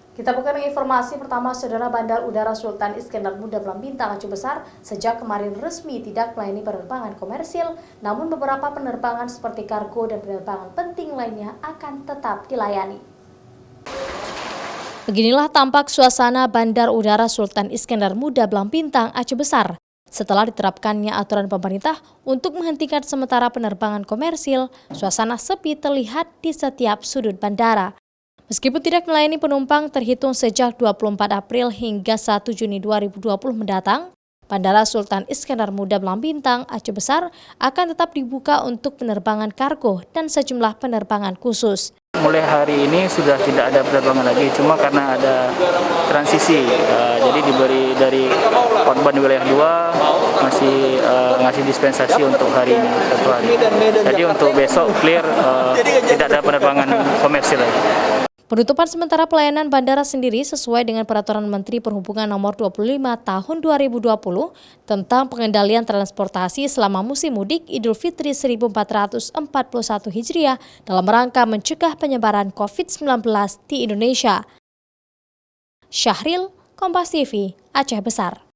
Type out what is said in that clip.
Kita buka dengan informasi pertama, Saudara. Bandar Udara Sultan Iskandar Muda Belam Bintang Aceh Besar sejak kemarin resmi tidak melayani penerbangan komersil, namun beberapa penerbangan seperti kargo dan penerbangan penting lainnya akan tetap dilayani. Beginilah tampak suasana Bandar Udara Sultan Iskandar Muda Belam Bintang Aceh Besar setelah diterapkannya aturan pemerintah untuk menghentikan sementara penerbangan komersil. Suasana sepi terlihat di setiap sudut bandara. Meskipun tidak melayani penumpang terhitung sejak 24 April hingga 1 Juni 2020 mendatang, Bandara Sultan Iskandar Muda Belam Bintang Aceh Besar akan tetap dibuka untuk penerbangan kargo dan sejumlah penerbangan khusus. Mulai hari ini sudah tidak ada penerbangan lagi, cuma karena ada transisi, jadi diberi dari korban wilayah 2 masih ngasih dispensasi untuk hari ini, 1 hari. Jadi untuk besok clear, tidak ada penerbangan komersil lagi. Penutupan sementara pelayanan bandara sendiri sesuai dengan Peraturan Menteri Perhubungan Nomor 25 Tahun 2020 tentang pengendalian transportasi selama musim mudik Idul Fitri 1441 Hijriah dalam rangka mencegah penyebaran COVID-19 di Indonesia. Syahril, Kompas TV, Aceh Besar.